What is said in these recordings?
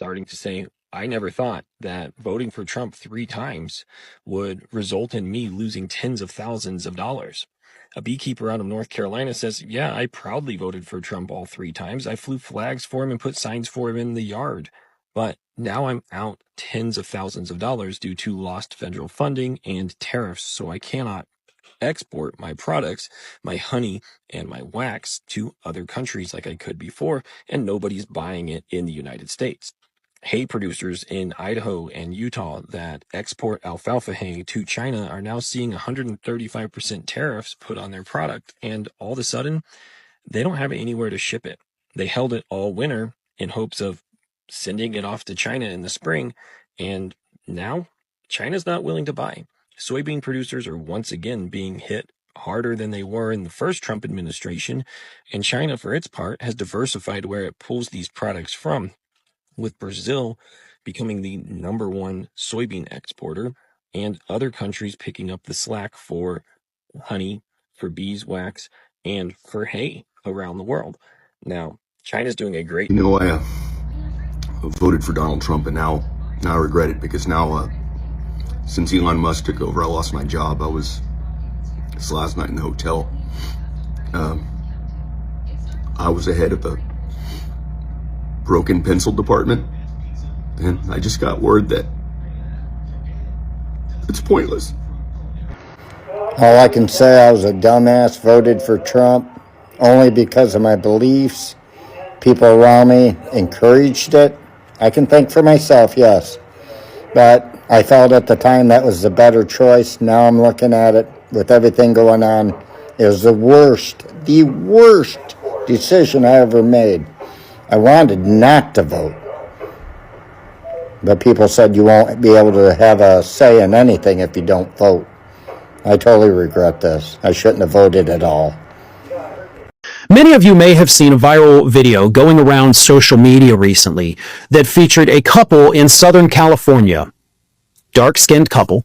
starting to say, I never thought that voting for Trump 3 times would result in me losing tens of thousands of dollars. A beekeeper out of North Carolina says, yeah, I proudly voted for Trump all 3 times. I flew flags for him and put signs for him in the yard. But now I'm out tens of thousands of dollars due to lost federal funding and tariffs, so I cannot export my products, my honey and my wax, to other countries like I could before, and nobody's buying it in the United States. Hay producers in Idaho and Utah that export alfalfa hay to China are now seeing 135% tariffs put on their product, and all of a sudden, they don't have anywhere to ship it. They held it all winter in hopes of sending it off to China in the spring, and now China's not willing to buy. Soybean producers are once again being hit harder than they were in the first Trump administration, and China, for its part, has diversified where it pulls these products from, with Brazil becoming the #1 soybean exporter and other countries picking up the slack for honey, for beeswax, and for hay around the world. Now, China's doing a great... I voted for Donald Trump, and now I regret it, because now, since Elon Musk took over, I lost my job. I was, this last night in the hotel, I was the head of the broken pencil department, and I just got word that it's pointless. All I can say, I was a dumbass, voted for Trump only because of my beliefs. People around me encouraged it. I can think for myself, yes. But I felt at the time that was the better choice. Now I'm looking at it with everything going on. It was the worst decision I ever made. I wanted not to vote. But people said you won't be able to have a say in anything if you don't vote. I totally regret this. I shouldn't have voted at all. Many of you may have seen a viral video going around social media recently that featured a couple in Southern California, dark-skinned couple,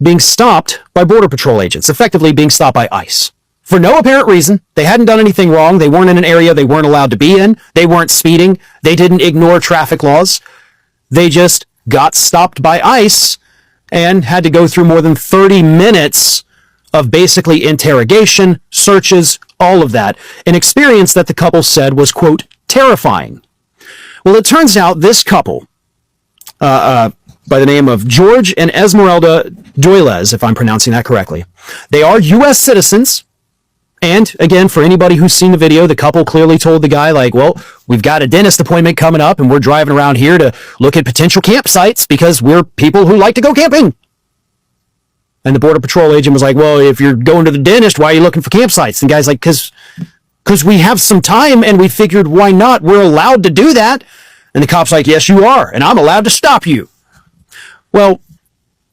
being stopped by Border Patrol agents, effectively being stopped by ICE. For no apparent reason. They hadn't done anything wrong. They weren't in an area they weren't allowed to be in. They weren't speeding. They didn't ignore traffic laws. They just got stopped by ICE and had to go through more than 30 minutes of basically interrogation, searches, all of that. An experience that the couple said was, quote, terrifying. Well, it turns out this couple, by the name of George and Esmeralda Doylez, if I'm pronouncing that correctly, they are U.S. citizens. And again, for anybody who's seen the video, the couple clearly told the guy, like, well, we've got a dentist appointment coming up and we're driving around here to look at potential campsites because we're people who like to go camping. And the Border Patrol agent was like, well, if you're going to the dentist, why are you looking for campsites? And the guy's like, because we have some time and we figured, why not? We're allowed to do that. And the cop's like, yes, you are. And I'm allowed to stop you. Well,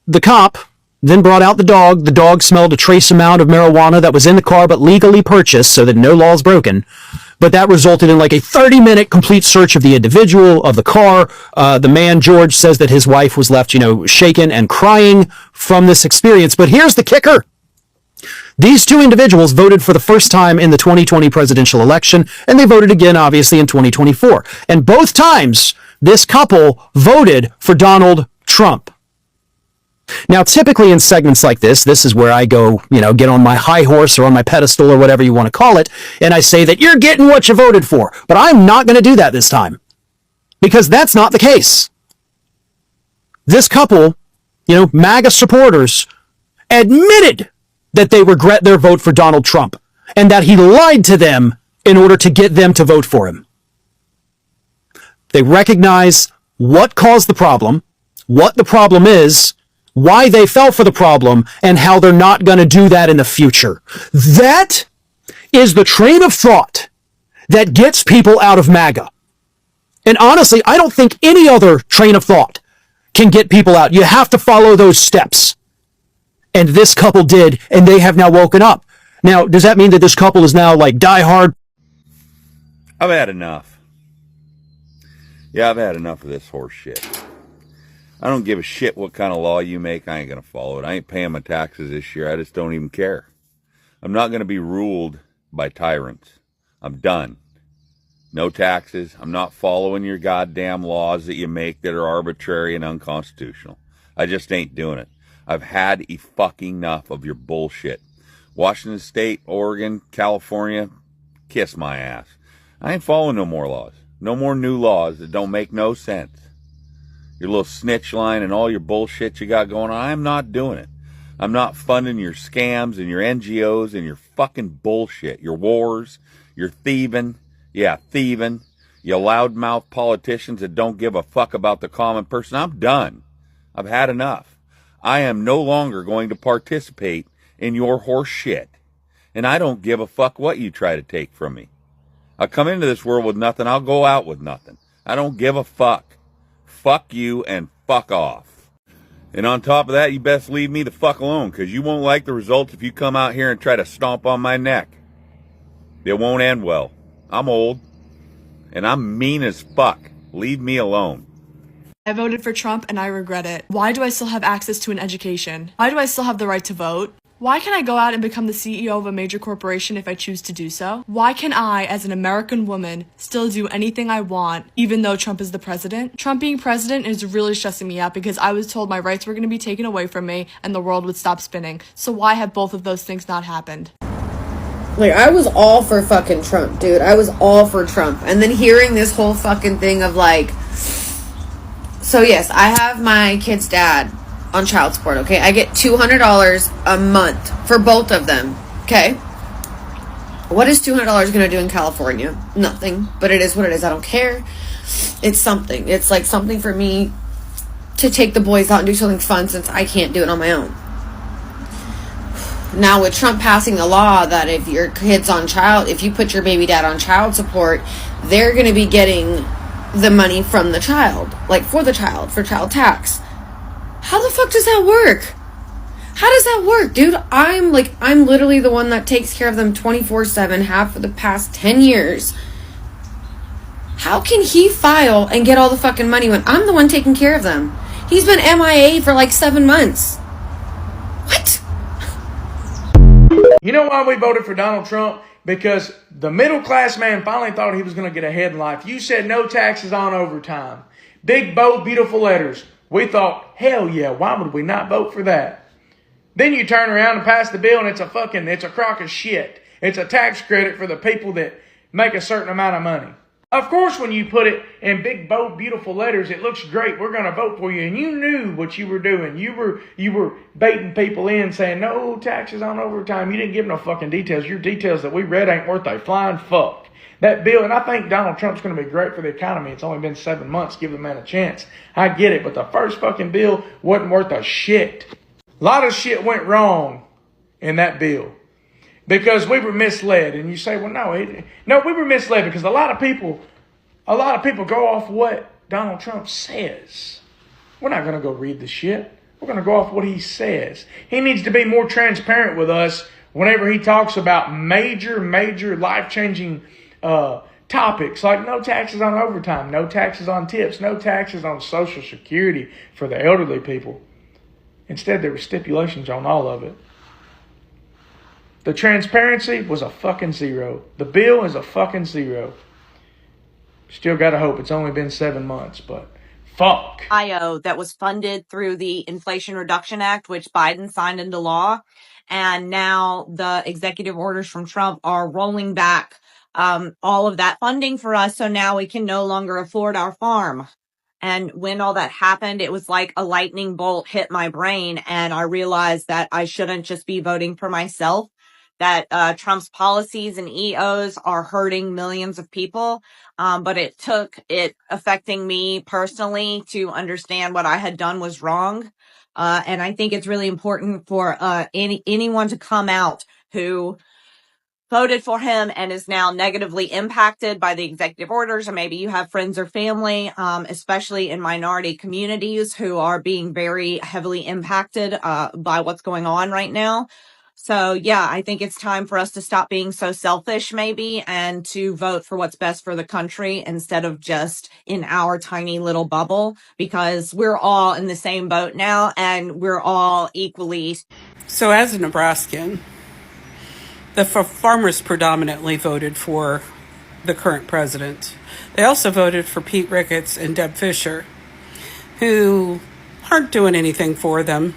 the cop then brought out the dog. The dog smelled a trace amount of marijuana that was in the car, but legally purchased so that no law is broken. But that resulted in like a 30-minute complete search of the individual, of the car. The man, George, says that his wife was left, shaken and crying from this experience. But here's the kicker. These two individuals voted for the first time in the 2020 presidential election, and they voted again, obviously, in 2024. And both times, this couple voted for Donald Trump. Now, typically in segments like this is where I go, get on my high horse or on my pedestal or whatever you want to call it, and I say that you're getting what you voted for. But I'm not going to do that this time, because that's not the case. This couple, MAGA supporters, admitted that they regret their vote for Donald Trump and that he lied to them in order to get them to vote for him. They recognize what caused the problem, what the problem is, why they fell for the problem, and how they're not going to do that in the future. That is the train of thought that gets people out of MAGA. And honestly, I don't think any other train of thought can get people out. You have to follow those steps. And this couple did, and they have now woken up. Now, does that mean that this couple is now like diehard? I've had enough. Yeah, I've had enough of this horse shit. I don't give a shit what kind of law you make. I ain't going to follow it. I ain't paying my taxes this year. I just don't even care. I'm not going to be ruled by tyrants. I'm done. No taxes. I'm not following your goddamn laws that you make that are arbitrary and unconstitutional. I just ain't doing it. I've had fucking enough of your bullshit. Washington State, Oregon, California, kiss my ass. I ain't following no more laws. No more new laws that don't make no sense. Your little snitch line and all your bullshit you got going on, I'm not doing it. I'm not funding your scams and your NGOs and your fucking bullshit. Your wars, your thieving. Yeah, thieving. You loudmouth politicians that don't give a fuck about the common person. I'm done. I've had enough. I am no longer going to participate in your horse shit. And I don't give a fuck what you try to take from me. I come into this world with nothing. I'll go out with nothing. I don't give a fuck. Fuck you and fuck off. And on top of that, you best leave me the fuck alone, because you won't like the results if you come out here and try to stomp on my neck. It won't end well. I'm old. And I'm mean as fuck. Leave me alone. I voted for Trump and I regret it. Why do I still have access to an education? Why do I still have the right to vote? Why can I go out and become the CEO of a major corporation if I choose to do so? Why can I, as an American woman, still do anything I want, even though Trump is the president? Trump being president is really stressing me out because I was told my rights were going to be taken away from me and the world would stop spinning. So why have both of those things not happened? Like, I was all for fucking Trump, dude. I was all for Trump. And then hearing this whole fucking thing of like... So yes, I have my kid's dad on child support, okay? I get $200 a month for both of them, okay? What is $200 going to do in California? Nothing, but it is what it is. I don't care. It's something. It's like something for me to take the boys out and do something fun since I can't do it on my own. Now with Trump passing the law that if your kid's on if you put your baby dad on child support, they're going to be getting the money from the child, like for child tax. How the fuck does that work? How does that work, dude? I'm literally the one that takes care of them 24/7, have for the past 10 years. How can he file and get all the fucking money when I'm the one taking care of them? He's been MIA for like 7 months. What? You know why we voted for Donald Trump? Because the middle class man finally thought he was going to get ahead in life. You said no taxes on overtime. Big, bold, beautiful letters. We thought, hell yeah, why would we not vote for that? Then you turn around and pass the bill and it's a crock of shit. It's a tax credit for the people that make a certain amount of money. Of course, when you put it in big, bold, beautiful letters, it looks great. We're going to vote for you. And you knew what you were doing. You were baiting people in saying, no taxes on overtime. You didn't give no fucking details. Your details that we read ain't worth a flying fuck. That bill, and I think Donald Trump's going to be great for the economy. It's only been 7 months. Give the man a chance. I get it. But the first fucking bill wasn't worth a shit. A lot of shit went wrong in that bill. Because we were misled. And you say, well, no, we were misled because a lot of people go off what Donald Trump says. We're not going to go read the shit. We're going to go off what he says. He needs to be more transparent with us whenever he talks about major life-changing topics like no taxes on overtime, no taxes on tips, no taxes on Social Security for the elderly people. Instead, there were stipulations on all of it. The transparency was a fucking zero. The bill is a fucking zero. Still got to hope it's only been 7 months, but fuck. IO that was funded through the Inflation Reduction Act, which Biden signed into law. And now the executive orders from Trump are rolling back all of that funding for us. So now we can no longer afford our farm. And when all that happened, it was like a lightning bolt hit my brain. And I realized that I shouldn't just be voting for myself, that Trump's policies and EOs are hurting millions of people. But it took it affecting me personally to understand what I had done was wrong. And I think it's really important for anyone to come out who voted for him and is now negatively impacted by the executive orders, or maybe you have friends or family, especially in minority communities, who are being very heavily impacted by what's going on right now. So yeah, I think it's time for us to stop being so selfish maybe and to vote for what's best for the country instead of just in our tiny little bubble, because we're all in the same boat now and we're all equally. So as a Nebraskan, the farmers predominantly voted for the current president. They also voted for Pete Ricketts and Deb Fischer, who aren't doing anything for them.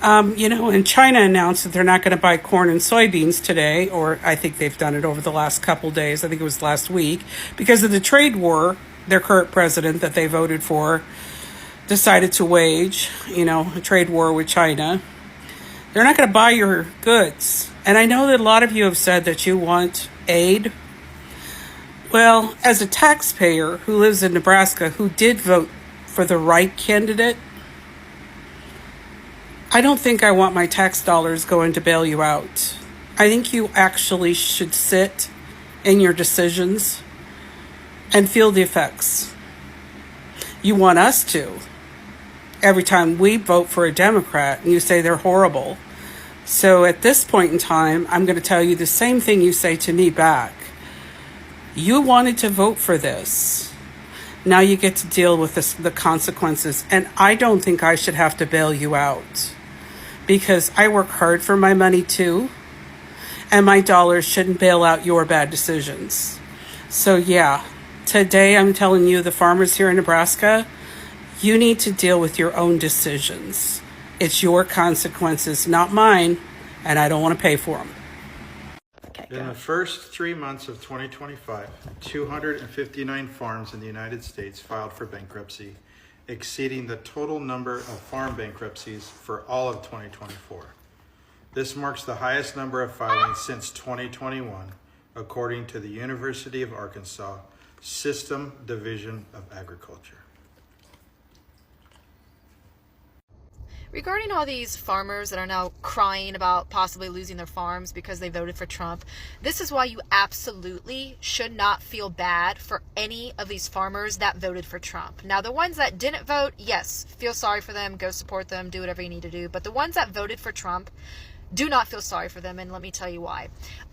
And China announced that they're not going to buy corn and soybeans today, or I think they've done it over the last couple days. I think it was last week, because of the trade war their current president that they voted for decided to wage, a trade war with China. They're not going to buy your goods. And I know that a lot of you have said that you want aid. Well, as a taxpayer who lives in Nebraska who did vote for the right candidate, I don't think I want my tax dollars going to bail you out. I think you actually should sit in your decisions and feel the effects. You want us to. Every time we vote for a Democrat and you say they're horrible. So at this point in time, I'm going to tell you the same thing you say to me back. You wanted to vote for this. Now you get to deal with the consequences. And I don't think I should have to bail you out, because I work hard for my money too. And my dollars shouldn't bail out your bad decisions. So yeah, today I'm telling you, the farmers here in Nebraska, you need to deal with your own decisions. It's your consequences, not mine, and I don't want to pay for them. In the first 3 months of 2025, 259 farms in the United States filed for bankruptcy, exceeding the total number of farm bankruptcies for all of 2024. This marks the highest number of filings since 2021, according to the University of Arkansas System Division of Agriculture. Regarding all these farmers that are now crying about possibly losing their farms because they voted for Trump, this is why you absolutely should not feel bad for any of these farmers that voted for Trump. Now, the ones that didn't vote, yes, feel sorry for them, go support them, do whatever you need to do. But the ones that voted for Trump, do not feel sorry for them, and let me tell you why.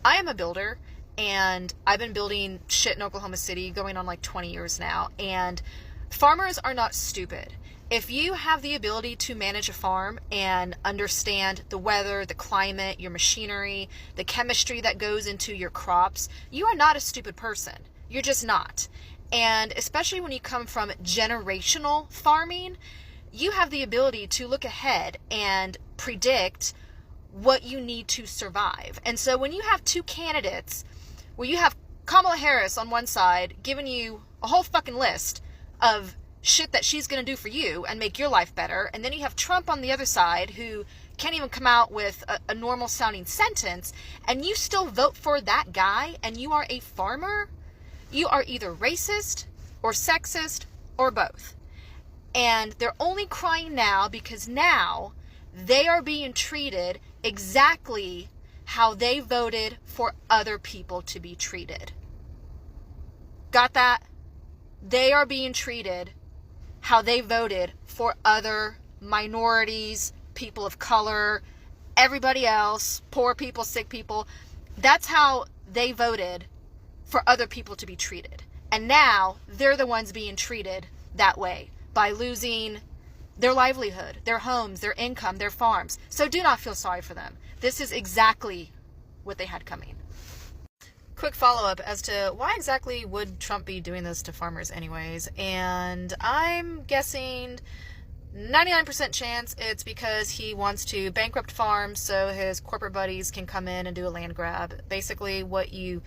I am a builder, and I've been building shit in Oklahoma City going on like 20 years now, and farmers are not stupid. If you have the ability to manage a farm and understand the weather, the climate, your machinery, the chemistry that goes into your crops, you are not a stupid person. You're just not. And especially when you come from generational farming, you have the ability to look ahead and predict what you need to survive. And so when you have two candidates where you have Kamala Harris on one side giving you a whole fucking list of shit that she's going to do for you and make your life better, and then you have Trump on the other side who can't even come out with a normal sounding sentence, and you still vote for that guy, and you are a farmer, you are either racist or sexist or both. And they're only crying now because now they are being treated exactly how they voted for other people to be treated. Got that? They are being treated how they voted for other minorities, people of color, everybody else, poor people, sick people. That's how they voted for other people to be treated. And now they're the ones being treated that way by losing their livelihood, their homes, their income, their farms. So do not feel sorry for them. This is exactly what they had coming. Quick follow-up as to why exactly would Trump be doing this to farmers anyways, and I'm guessing 99% chance it's because he wants to bankrupt farms so his corporate buddies can come in and do a land grab. Basically what you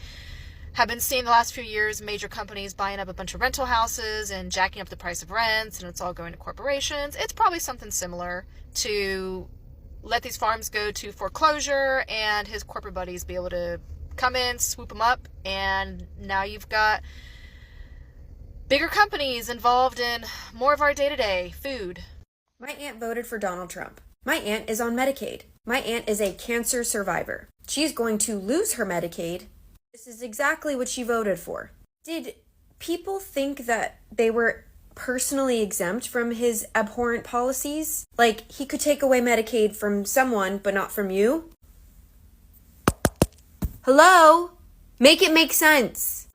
have been seeing the last few years, major companies buying up a bunch of rental houses and jacking up the price of rents, and it's all going to corporations. It's probably something similar to let these farms go to foreclosure and his corporate buddies be able to come in, swoop them up, and now you've got bigger companies involved in more of our day-to-day food. My aunt voted for Donald Trump. My aunt is on Medicaid. My aunt is a cancer survivor. She's going to lose her Medicaid. This is exactly what she voted for. Did people think that they were personally exempt from his abhorrent policies? Like, he could take away Medicaid from someone, but not from you? Hello? Make it make sense.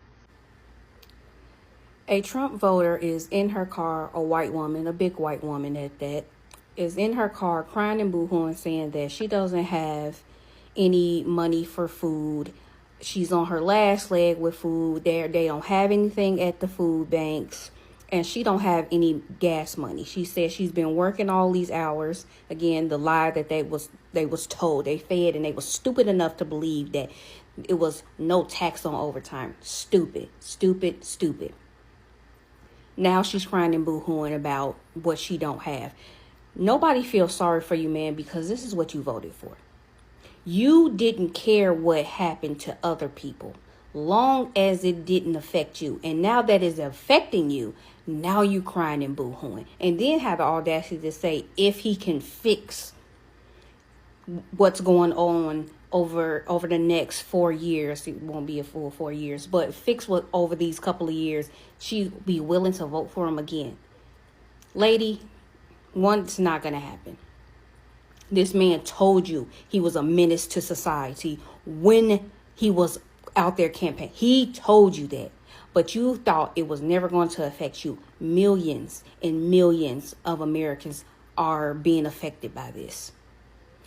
A Trump voter is in her car, a white woman, a big white woman at that, is in her car crying and boo-hooing saying that she doesn't have any money for food. she's on her last leg with food. They don't have anything at the food banks, and she don't have any gas money. She said she's been working all these hours. Again, the lie that they was told, they fed, and they was stupid enough to believe that it was no tax on overtime. Stupid. Now she's crying and boo-hooing about what she don't have. Nobody feels sorry for you, man, because this is what you voted for. You didn't care what happened to other people, long as it didn't affect you. And now that it's affecting you, now you crying and boo-hooing. And then have the audacity to say, if he can fix what's going on over the next 4 years, it won't be a full 4 years, but fix what over these couple of years, she'd be willing to vote for him again. Lady, it's not going to happen. This man told you he was a menace to society when he was out there campaigning. He told you that, but you thought it was never going to affect you. Millions and millions of Americans are being affected by this.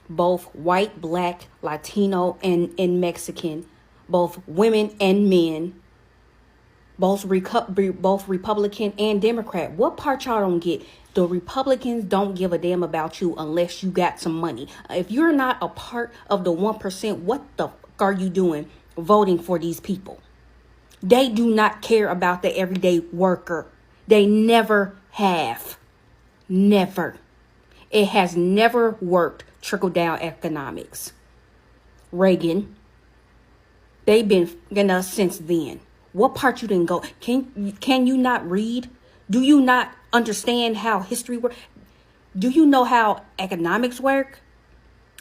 Both white, black, Latino, and Mexican, both women and men, both Republican and Democrat. What part y'all don't get? The Republicans don't give a damn about you unless you got some money. If you're not a part of the 1%, what the fuck are you doing voting for these people? They do not care about the everyday worker. They never have. Never. It has never worked. Trickle-down economics. Reagan. They've been in us since then. What part you didn't go? Can you not read? Do you not understand how history works? Do you know how economics work?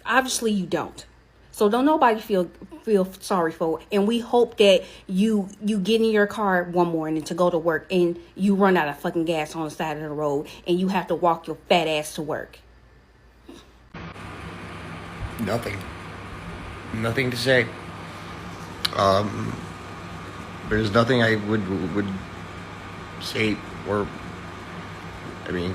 Obviously you don't. So don't nobody feel sorry for it. And we hope that you get in your car one morning to go to work and you run out of fucking gas on the side of the road and you have to walk your fat ass to work. Nothing to say. There's nothing I would say or, I mean,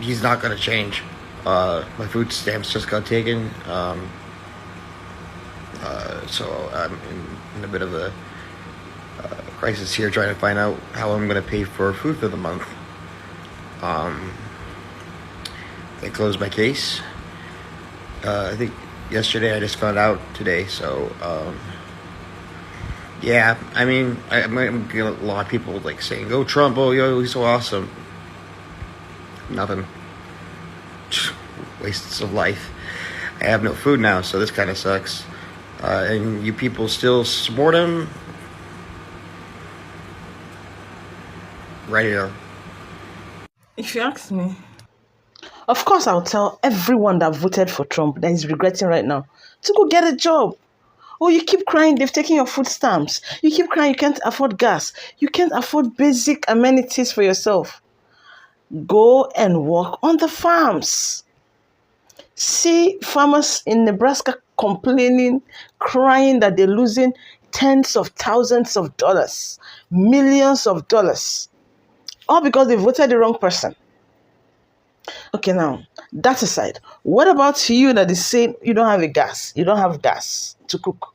he's not going to change. My food stamps just got taken, so I'm in a bit of a crisis here, trying to find out how I'm going to pay for food for the month. They closed my case. I think yesterday. I just found out today. So, yeah. I mean, I'm getting a lot of people like saying, "Go Trump! Oh, yo, he's so awesome." Nothing. Wastes of life. I have no food now, so this kind of sucks. And you people still support him? Right here. If you ask me, of course I'll tell everyone that voted for Trump that is regretting right now to go get a job. Oh, you keep crying they've taken your food stamps. You keep crying you can't afford gas. You can't afford basic amenities for yourself. Go and work on the farms. See farmers in Nebraska complaining, crying that they're losing tens of thousands of dollars, millions of dollars, all because they voted the wrong person. Okay, now, that aside, what about you that is saying you don't have gas to cook?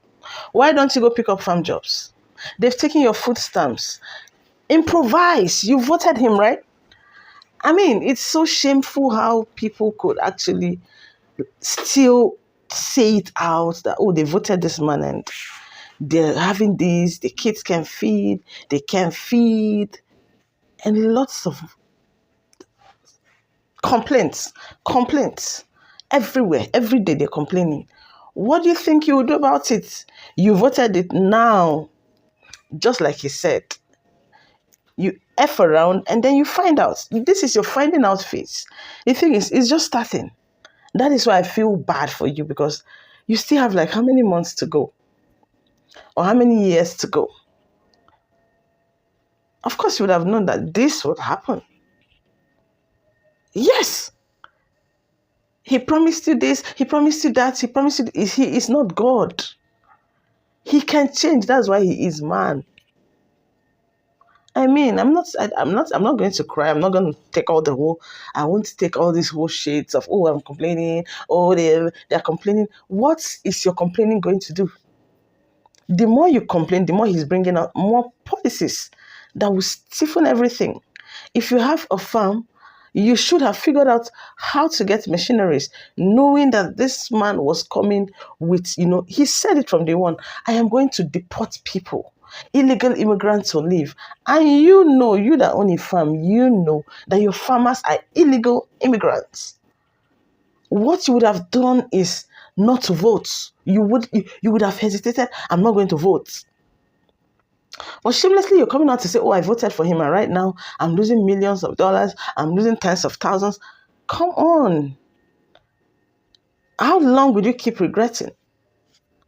Why don't you go pick up farm jobs? They've taken your food stamps. Improvise. You voted him, right? I mean, it's so shameful how people could actually still say it out that, oh, they voted this man and they're having this, the kids can feed, they can't feed, and lots of complaints everywhere. Every day they're complaining. What do you think you will do about it? You voted it now, just like he said. You F around and then you find out. This is your finding out phase. The thing is, it's just starting. That is why I feel bad for you, because you still have like how many months to go? Or how many years to go? Of course you would have known that this would happen. Yes. He promised you this, he promised you that, he promised you this. He is not God. He can change. That's why he is man. I mean, I'm not going to cry. I'm not going to take I won't take all these whole shades of, oh, I'm complaining. Oh, they're complaining. What is your complaining going to do? The more you complain, the more he's bringing out more policies that will stiffen everything. If you have a farm, you should have figured out how to get machineries, knowing that this man was coming with, he said it from day one, I am going to deport people. Illegal immigrants will leave. And you that own a farm, you know that your farmers are illegal immigrants. What you would have done is not to vote. You would have hesitated, I'm not going to vote. But shamelessly, you're coming out to say, oh, I voted for him, and right now I'm losing millions of dollars, I'm losing tens of thousands. Come on. How long would you keep regretting?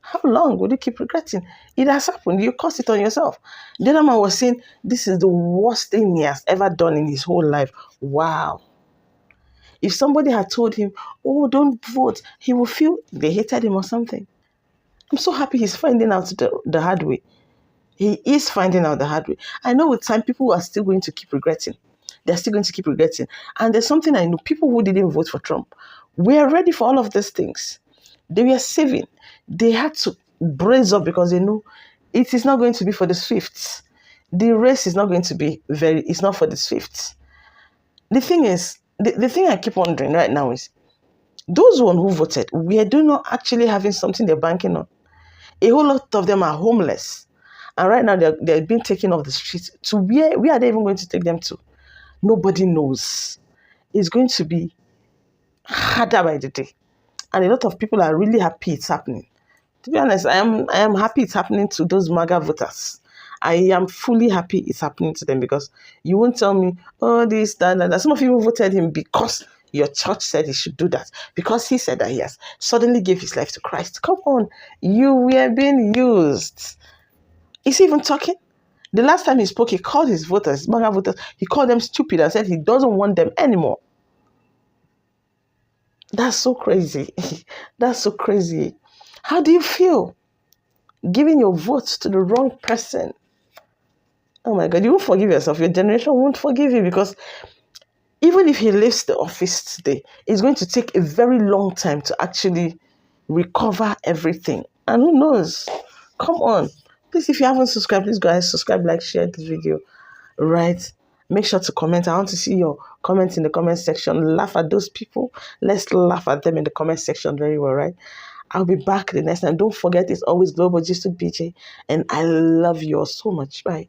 How long would you keep regretting? It has happened. You caused it on yourself. The other man was saying, this is the worst thing he has ever done in his whole life. Wow. If somebody had told him, oh, don't vote, he would feel they hated him or something. I'm so happy he's finding out the hard way. He is finding out the hard way. I know with time, people are still going to keep regretting. They're still going to keep regretting. And there's something I know. People who didn't vote for Trump were ready for all of these things. They were saving. They had to brace up because they know it is not going to be for the Swifts. The race is not going to be it's not for the Swifts. The thing is, the thing I keep wondering right now is, those one who voted, we do not actually having something they're banking on. A whole lot of them are homeless. And right now they're being taken off the streets. To where are they even going to take them to? Nobody knows. It's going to be harder by the day. And a lot of people are really happy it's happening. To be honest, I am happy it's happening to those Maga voters. I am fully happy it's happening to them, because you won't tell me, oh, this, that. Some of you voted him because your church said he should do that, because he said that he has suddenly gave his life to Christ. Come on, you were being used. Is he even talking? The last time he spoke, he called his voters, Maga voters, he called them stupid and said he doesn't want them anymore. That's so crazy. That's so crazy. How do you feel giving your vote to the wrong person? Oh my God, you won't forgive yourself. Your generation won't forgive you, because even if he leaves the office today, it's going to take a very long time to actually recover everything. And who knows? Come on. Please, if you haven't subscribed, please go ahead, subscribe, like, share this video. Right? Make sure to comment. I want to see your comments in the comment section. Laugh at those people. Let's laugh at them in the comment section very well, right? I'll be back the next time. Don't forget, it's always Global Gist with BJ. And I love you all so much. Bye.